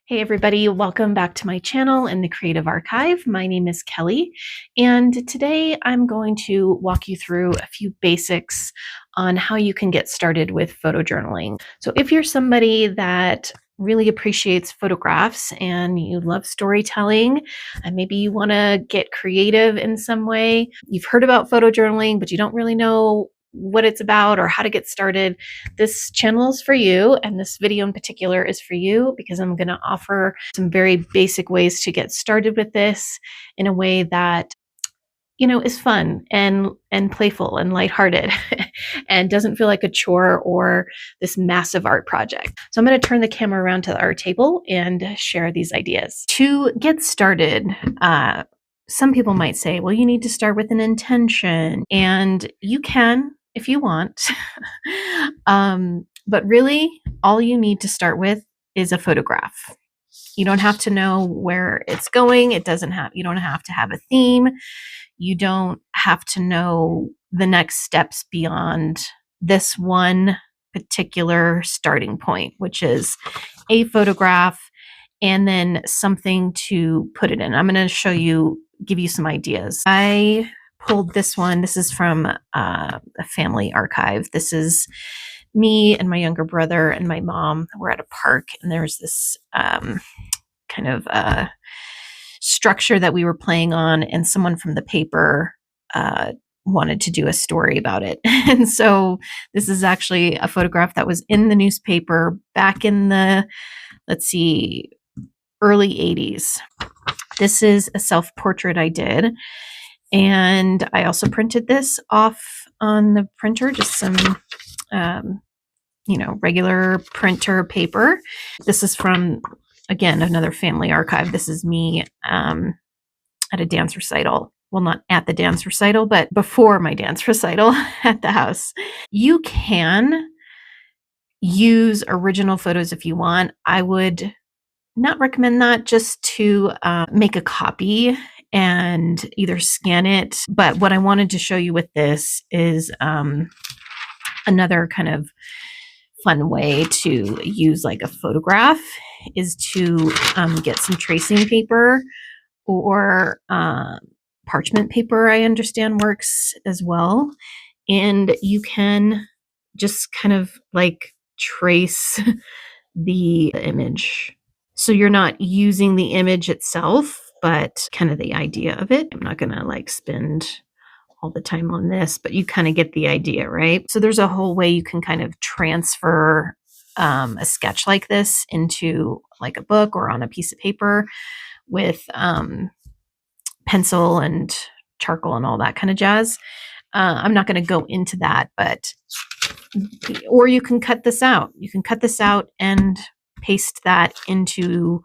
Hey everybody, welcome back to my channel in the Creative Archive. My name is Kelly, and today I'm going to walk you through a few basics on how you can get started with photojournaling. So if you're somebody that really appreciates photographs and you love storytelling, and maybe you want to get creative in some way, you've heard about photojournaling, but you don't really know what it's about or how to get started, this channel is for you. And this video in particular is for you because I'm going to offer some very basic ways to get started with this in a way that is fun and playful and lighthearted and doesn't feel like a chore or this massive art project. So I'm going to turn the camera around to the art table and share these ideas. To get started, some people might say, well, you need to start with an intention, and you can if you want. But really, all you need to start with is a photograph. You don't have to know where it's going. You don't have to have a theme. You don't have to know the next steps beyond this one particular starting point, which is a photograph and then something to put it in. I'm going to give you some ideas. I pulled this one. This is from a family archive. This is me and my younger brother and my mom. We're at a park, and there's this kind of structure that we were playing on, and someone from the paper wanted to do a story about it. And so this is actually a photograph that was in the newspaper back in the, early 80s. This is a self-portrait I did. And I also printed this off on the printer, just some, regular printer paper. This is from, again, another family archive. This is me at a dance recital. Well, not at the dance recital, but before my dance recital at the house. You can use original photos if you want. I would not recommend that, just to make a copy and either scan it. But what I wanted to show you with this is another kind of fun way to use like a photograph is to get some tracing paper or parchment paper. I understand works as well. And you can just kind of like trace the image. So you're not using the image itself, but kind of the idea of it. I'm not going to like spend all the time on this, but you kind of get the idea, right? So there's a whole way you can kind of transfer a sketch like this into like a book or on a piece of paper with pencil and charcoal and all that kind of jazz. I'm not going to go into that, or you can cut this out. You can cut this out and paste that into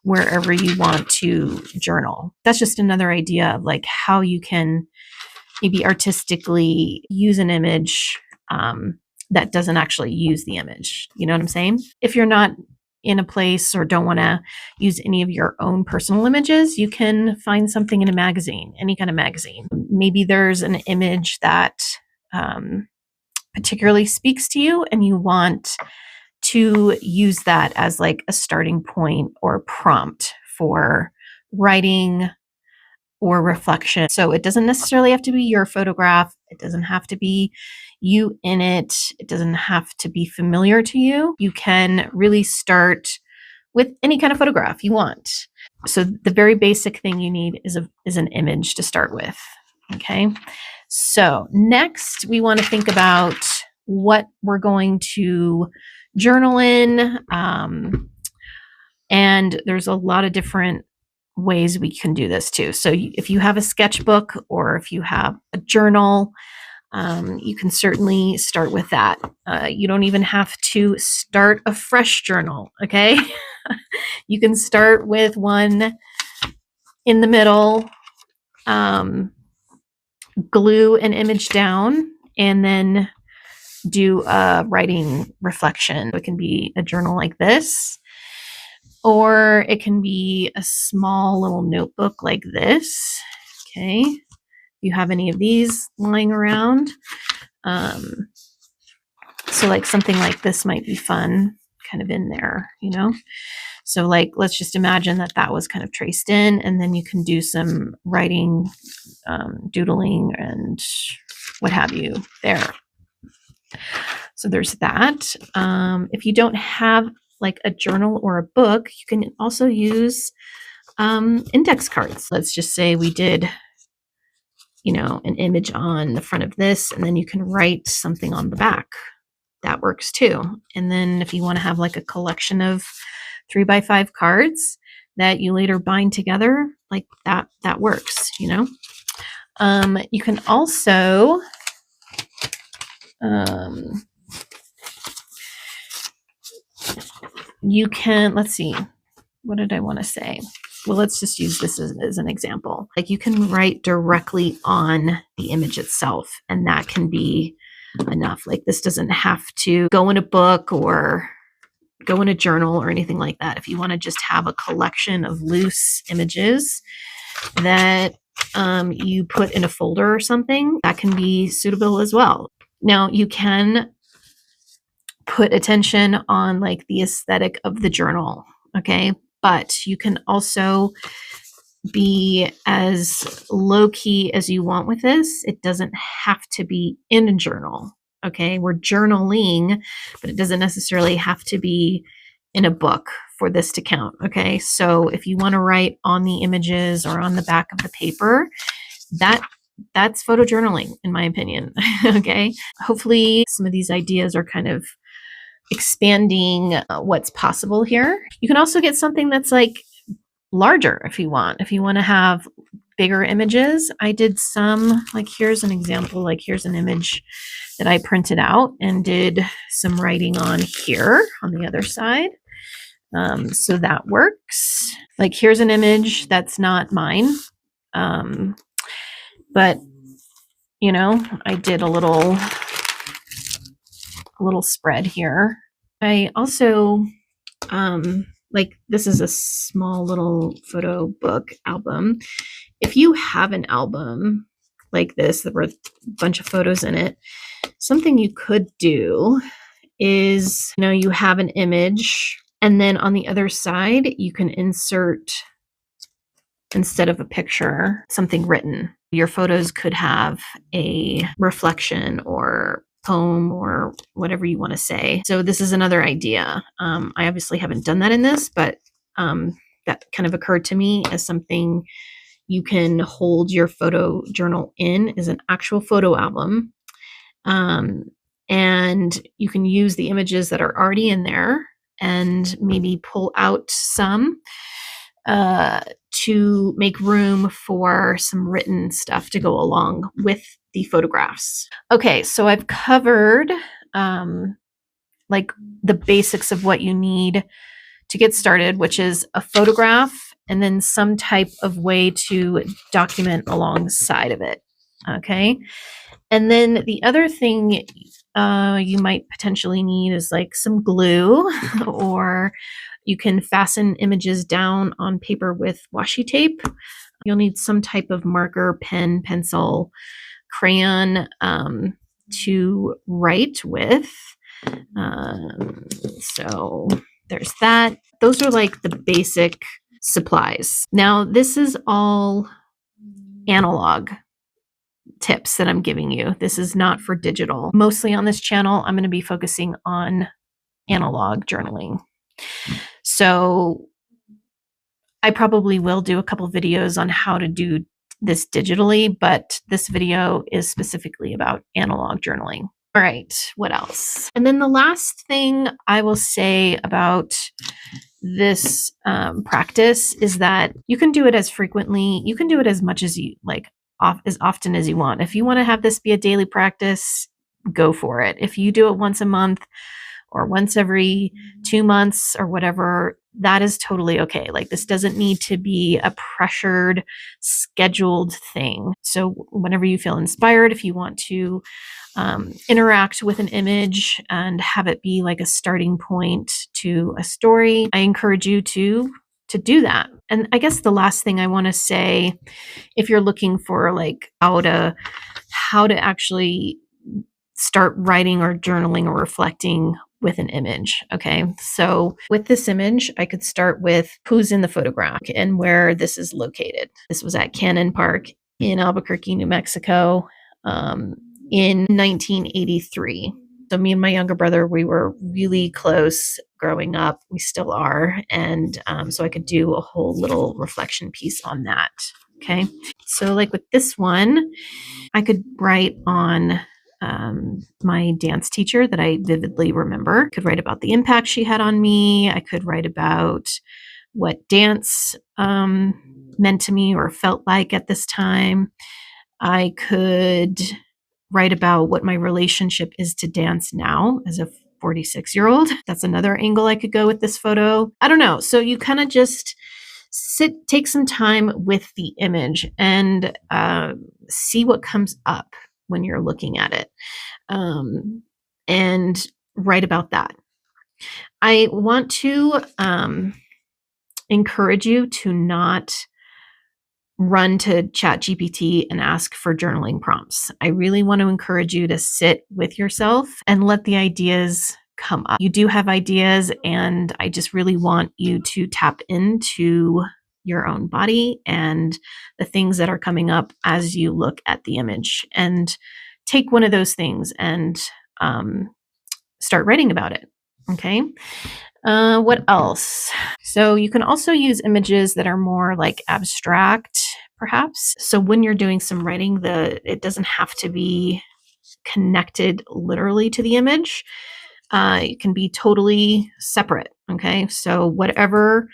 wherever you want to journal. That's just another idea of like how you can maybe artistically use an image that doesn't actually use the image. You know what I'm saying? If you're not in a place or don't want to use any of your own personal images, you can find something in a magazine, any kind of magazine. Maybe there's an image that particularly speaks to you and you want to use that as like a starting point or prompt for writing or reflection. So it doesn't necessarily have to be your photograph. It doesn't have to be you in it. It doesn't have to be familiar to you. You can really start with any kind of photograph you want. So the very basic thing you need is an image to start with. Okay. So next we want to think about what we're going to journal in. And there's a lot of different ways we can do this too. So if you have a sketchbook or if you have a journal, you can certainly start with that. You don't even have to start a fresh journal, okay? You can start with one in the middle, glue an image down, and then do a writing reflection. It can be a journal like this, or it can be a small little notebook like this. Okay. If you have any of these lying around. So like something like this might be fun kind of in there, So like, let's just imagine that that was kind of traced in, and then you can do some writing, doodling, and what have you there. So there's that. If you don't have like a journal or a book, you can also use index cards. Let's just say we did, you know, an image on the front of this, and then you can write something on the back. That works too. And then if you want to have like a collection of 3x5 cards that you later bind together, like that, that works, you know. You can also you can, let's see, what did I want to say? Well, let's just use this as an example. Like you can write directly on the image itself, and that can be enough. Like this doesn't have to go in a book or go in a journal or anything like that. If you want to just have a collection of loose images that you put in a folder or something, that can be suitable as well. Now you can put attention on like the aesthetic of the journal, okay? But you can also be as low key as you want with this. It doesn't have to be in a journal, okay? We're journaling, but it doesn't necessarily have to be in a book for this to count, okay? So if you want to write on the images or on the back of the paper, that's photojournaling, in my opinion, okay? Hopefully some of these ideas are kind of expanding what's possible here. You can also get something that's like larger if you want. If you want to have bigger images, I did some, like here's an example, like here's an image that I printed out and did some writing on here on the other side. So that works. Like here's an image that's not mine. But you know, I did a little spread here. I also, like this is a small little photo book album. If you have an album like this, there were a bunch of photos in it, something you could do is, you know, you have an image and then on the other side, you can insert, instead of a picture, something written. Your photos could have a reflection or poem or whatever you want to say. So this is another idea. I obviously haven't done that in this, but that kind of occurred to me as something you can hold your photo journal in, is an actual photo album. And you can use the images that are already in there and maybe pull out some to make room for some written stuff to go along with the photographs. Okay, so I've covered like the basics of what you need to get started, which is a photograph and then some type of way to document alongside of it. Okay, and then the other thing you might potentially need is like some glue, or you can fasten images down on paper with washi tape. You'll need some type of marker, pen, pencil, crayon to write with. So there's that. Those are like the basic supplies. Now, this is all analog tips that I'm giving you. This is not for digital. Mostly on this channel, I'm going to be focusing on analog journaling. So I probably will do a couple videos on how to do this digitally, but this video is specifically about analog journaling. All right, what else? And then the last thing I will say about this practice is that you can do it as frequently, you can do it as much as you like, as often as you want. If you want to have this be a daily practice, go for it. If you do it once a month or once every 2 months or whatever, that is totally okay. Like this doesn't need to be a pressured, scheduled thing. So whenever you feel inspired, if you want to interact with an image and have it be like a starting point to a story, I encourage you to do that. And I guess the last thing I want to say, if you're looking for like how to actually start writing or journaling or reflecting with an image. Okay. So with this image, I could start with who's in the photograph and where this is located. This was at Cannon Park in Albuquerque, New Mexico, in 1983. So me and my younger brother, we were really close growing up. We still are. And so I could do a whole little reflection piece on that. Okay. So like with this one, I could write on my dance teacher that I vividly remember. I could write about the impact she had on me. I could write about what dance meant to me or felt like at this time. I could write about what my relationship is to dance now as a 46-year-old. That's another angle I could go with this photo. I don't know. So you kind of just take some time with the image and see what comes up when you're looking at it, and write about that. I want to encourage you to not run to ChatGPT and ask for journaling prompts. I really want to encourage you to sit with yourself and let the ideas come up. You do have ideas, and I just really want you to tap into your own body and the things that are coming up as you look at the image, and take one of those things and start writing about it. Okay. What else? So you can also use images that are more like abstract, perhaps. So when you're doing some writing, it doesn't have to be connected literally to the image. It can be totally separate. Okay. So whatever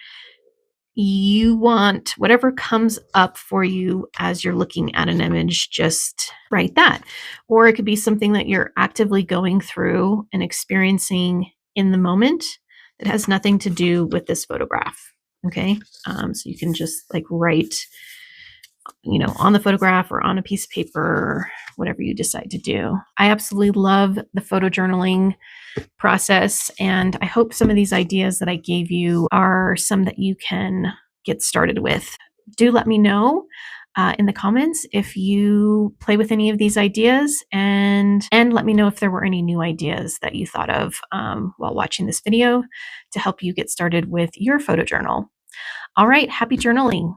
you want, whatever comes up for you as you're looking at an image, just write that. Or it could be something that you're actively going through and experiencing in the moment that has nothing to do with this photograph. Okay. So you can just like write, on the photograph or on a piece of paper, whatever you decide to do. I absolutely love the photo journaling process, and I hope some of these ideas that I gave you are some that you can get started with. Do let me know in the comments if you play with any of these ideas, and let me know if there were any new ideas that you thought of while watching this video to help you get started with your photo journal. All right, happy journaling.